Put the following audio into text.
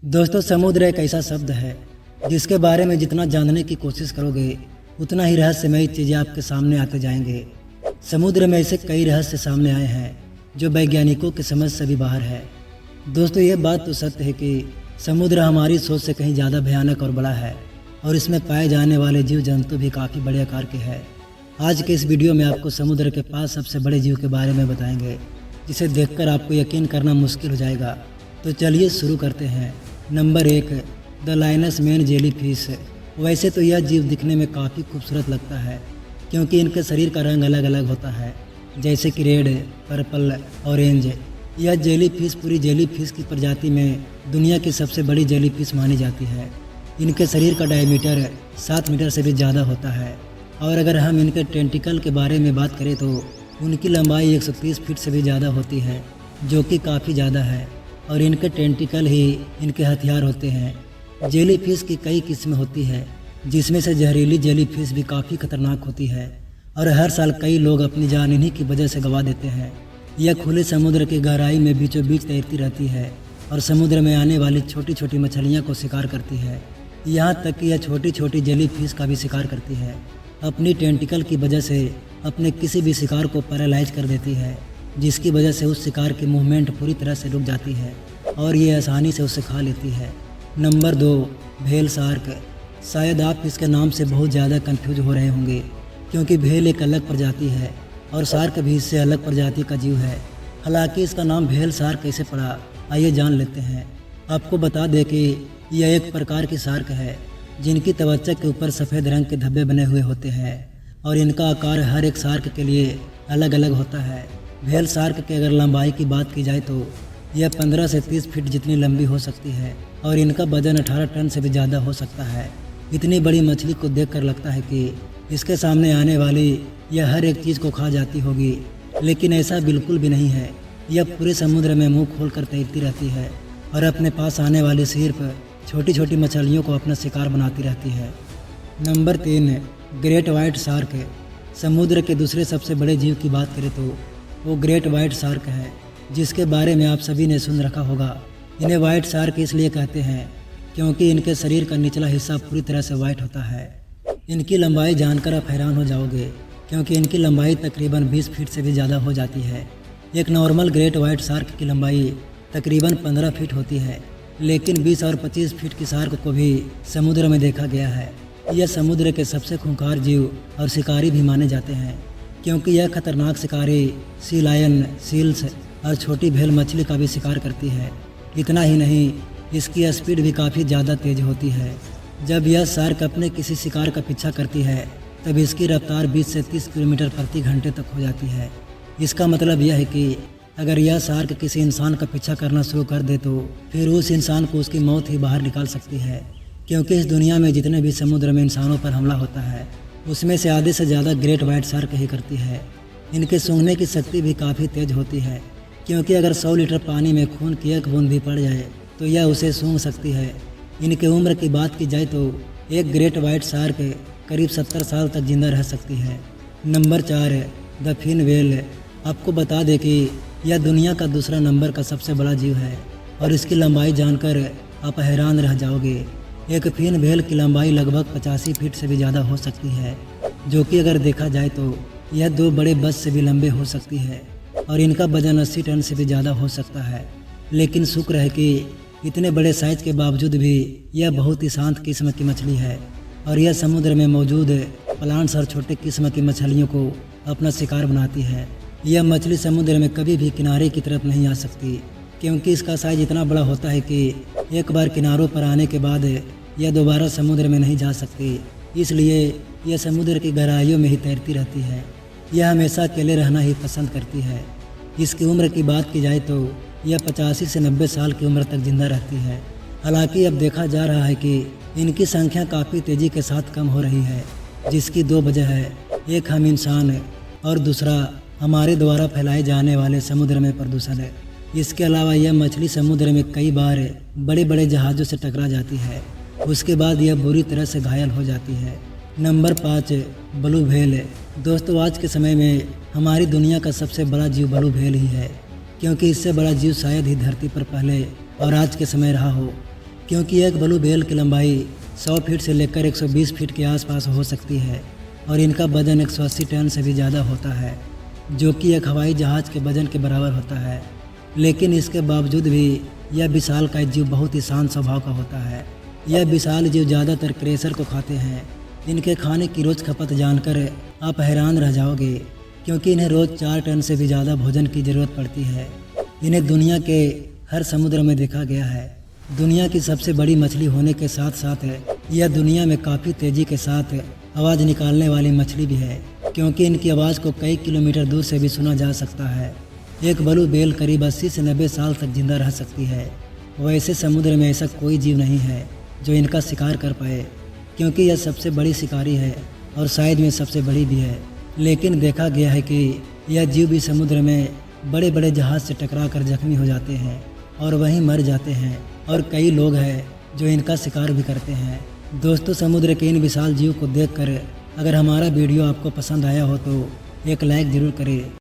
दोस्तों, समुद्र एक ऐसा शब्द है जिसके बारे में जितना जानने की कोशिश करोगे उतना ही रहस्यमयी चीज़ें आपके सामने आते जाएंगे। समुद्र में ऐसे कई रहस्य सामने आए हैं जो वैज्ञानिकों की समझ से भी बाहर है। दोस्तों, ये बात तो सत्य है कि समुद्र हमारी सोच से कहीं ज़्यादा भयानक और बड़ा है और इसमें पाए जाने वाले जीव जंतु भी काफ़ी बड़े आकार के हैं। आज के इस वीडियो में आपको समुद्र के पास सबसे बड़े जीव के बारे में बताएंगे जिसे देखकर आपको यकीन करना मुश्किल हो जाएगा। तो चलिए शुरू करते हैं। Number 1, the lioness main jelly fish. वैसे तो यह जीव दिखने में काफ़ी खूबसूरत लगता है क्योंकि इनके शरीर का रंग अलग अलग होता है, जैसे कि रेड, पर्पल, ऑरेंज। यह जेली फिश पूरी जेली फिश की प्रजाति में दुनिया की सबसे बड़ी जेली फिश मानी जाती है। इनके शरीर का डायमीटर 7 मीटर से भी ज़्यादा होता है और अगर हम इनके टेंटिकल के बारे में बात करें तो उनकी लंबाई 130 फीट से भी ज़्यादा होती है, जो कि काफ़ी ज़्यादा है और इनके टेंटिकल ही इनके हथियार होते हैं। जेली फिश की कई किस्में होती है जिसमें से जहरीली जेली फिश भी काफ़ी खतरनाक होती है और हर साल कई लोग अपनी जान इन्हीं की वजह से गंवा देते हैं। यह खुले समुद्र की गहराई में बीचों बीच तैरती रहती है और समुद्र में आने वाली छोटी छोटी मछलियों को शिकार करती है। यहाँ तक कि यह छोटी छोटी जेली फिश का भी शिकार करती है। अपनी टेंटिकल की वजह से अपने किसी भी शिकार को पैरालाइज कर देती है, जिसकी वजह से उस शिकार की मूवमेंट पूरी तरह से रुक जाती है और ये आसानी से उसे खा लेती है। नंबर 2, भेल शार्क। शायद आप इसके नाम से बहुत ज़्यादा कंफ्यूज हो रहे होंगे क्योंकि भेल एक अलग प्रजाति है और शार्क भी इससे अलग प्रजाति का जीव है। हालांकि इसका नाम भेल शार्क कैसे पड़ा, आइए जान लेते हैं। आपको बता दें कि यह एक प्रकार की शार्क है जिनकी त्वचा के ऊपर सफ़ेद रंग के धब्बे बने हुए होते हैं और इनका आकार हर एक शार्क के लिए अलग अलग होता है। भेल शार्क की अगर लंबाई की बात की जाए तो यह 15 से 30 फीट जितनी लंबी हो सकती है और इनका वजन 18 टन से भी ज़्यादा हो सकता है। इतनी बड़ी मछली को देखकर लगता है कि इसके सामने आने वाली यह हर एक चीज़ को खा जाती होगी, लेकिन ऐसा बिल्कुल भी नहीं है। यह पूरे समुद्र में मुंह खोलकर तैरती रहती है और अपने पास आने वाली सिर्फ छोटी छोटी मछलियों को अपना शिकार बनाती रहती है। Number 3, great white shark. समुद्र के दूसरे सबसे बड़े जीव की बात करें तो वो ग्रेट वाइट शार्क है, जिसके बारे में आप सभी ने सुन रखा होगा। इन्हें वाइट शार्क इसलिए कहते हैं क्योंकि इनके शरीर का निचला हिस्सा पूरी तरह से वाइट होता है। इनकी लंबाई जानकर आप हैरान हो जाओगे क्योंकि इनकी लंबाई तकरीबन 20 फीट से भी ज़्यादा हो जाती है। एक नॉर्मल ग्रेट वाइट शार्क की लंबाई तकरीबन 15 फीट होती है, लेकिन 20 और 25 फीट की शार्क को भी समुद्र में देखा गया है। यह समुद्र के सबसे खूंखार जीव और शिकारी भी माने जाते हैं क्योंकि यह खतरनाक शिकारी सी लायन, सील्स और छोटी भेल मछली का भी शिकार करती है। इतना ही नहीं, इसकी स्पीड भी काफ़ी ज़्यादा तेज़ होती है। जब यह शार्क अपने किसी शिकार का पीछा करती है तब इसकी रफ्तार 20 से 30 किलोमीटर प्रति घंटे तक हो जाती है। इसका मतलब यह है कि अगर यह शार्क किसी इंसान का पीछा करना शुरू कर दे तो फिर उस इंसान को उसकी मौत ही बाहर निकाल सकती है, क्योंकि इस दुनिया में जितने भी समुद्र में इंसानों पर हमला होता है उसमें से आधे से ज़्यादा ग्रेट वाइट शार्क ही करती है। इनके सूंघने की शक्ति भी काफ़ी तेज होती है क्योंकि अगर 100 लीटर पानी में खून की एक बूंद भी पड़ जाए तो यह उसे सूंघ सकती है। इनके उम्र की बात की जाए तो एक ग्रेट वाइट शार्क करीब 70 साल तक जिंदा रह सकती है। Number 4, the fin whale. आपको बता दें कि यह दुनिया का दूसरा नंबर का सबसे बड़ा जीव है और इसकी लंबाई जानकर आप हैरान रह जाओगे। एक फिन व्हेल की लंबाई लगभग 85 फीट से भी ज़्यादा हो सकती है, जो कि अगर देखा जाए तो यह 2 बड़े बस से भी लंबे हो सकती है और इनका वजन 80 टन से भी ज़्यादा हो सकता है। लेकिन शुक्र है कि इतने बड़े साइज के बावजूद भी यह बहुत ही शांत किस्म की मछली है और यह समुद्र में मौजूद प्लांट्स और छोटे किस्म की मछलियों को अपना शिकार बनाती है। यह मछली समुद्र में कभी भी किनारे की तरफ नहीं आ सकती क्योंकि इसका साइज इतना बड़ा होता है कि एक बार किनारों पर आने के बाद यह दोबारा समुद्र में नहीं जा सकती। इसलिए यह समुद्र की गहराइयों में ही तैरती रहती है। यह हमेशा अकेले रहना ही पसंद करती है। इसकी उम्र की बात की जाए तो यह 85 से 90 साल की उम्र तक जिंदा रहती है। हालांकि अब देखा जा रहा है कि इनकी संख्या काफ़ी तेज़ी के साथ कम हो रही है, जिसकी 2 वजह है। एक हम इंसान और दूसरा हमारे द्वारा फैलाए जाने वाले समुद्र में प्रदूषण है। इसके अलावा यह मछली समुद्र में कई बार बड़े बड़े जहाज़ों से टकरा जाती है, उसके बाद यह बुरी तरह से घायल हो जाती है। Number 5, blue whale. दोस्तों, आज के समय में हमारी दुनिया का सबसे बड़ा जीव ब्लू व्हेल ही है क्योंकि इससे बड़ा जीव शायद ही धरती पर पहले और आज के समय रहा हो। क्योंकि एक ब्लू व्हेल की लंबाई 100 फीट से लेकर 120 फीट के आसपास हो सकती है और इनका वजन 180 टन से भी ज़्यादा होता है, जो कि एक हवाई जहाज़ के वजन के बराबर होता है। लेकिन इसके बावजूद भी यह विशालकाय जीव बहुत ही शांत स्वभाव का होता है। यह विशाल जीव ज़्यादातर क्रेशर को खाते हैं। इनके खाने की रोज़ खपत जानकर आप हैरान रह जाओगे, क्योंकि इन्हें रोज़ 4 टन से भी ज़्यादा भोजन की ज़रूरत पड़ती है। इन्हें दुनिया के हर समुद्र में देखा गया है। दुनिया की सबसे बड़ी मछली होने के साथ साथ यह दुनिया में काफ़ी तेज़ी के साथ आवाज़ निकालने वाली मछली भी है, क्योंकि इनकी आवाज़ को कई किलोमीटर दूर से भी सुना जा सकता है। एक ब्लू व्हेल करीब 80 से 90 साल तक जिंदा रह सकती है। वैसे समुद्र में ऐसा कोई जीव नहीं है जो इनका शिकार कर पाए, क्योंकि यह सबसे बड़ी शिकारी है और शायद में सबसे बड़ी भी है। लेकिन देखा गया है कि यह जीव भी समुद्र में बड़े बड़े जहाज़ से टकरा कर जख्मी हो जाते हैं और वहीं मर जाते हैं, और कई लोग हैं जो इनका शिकार भी करते हैं। दोस्तों, समुद्र के इन विशाल जीव को देखकर अगर हमारा वीडियो आपको पसंद आया हो तो एक लाइक ज़रूर करें।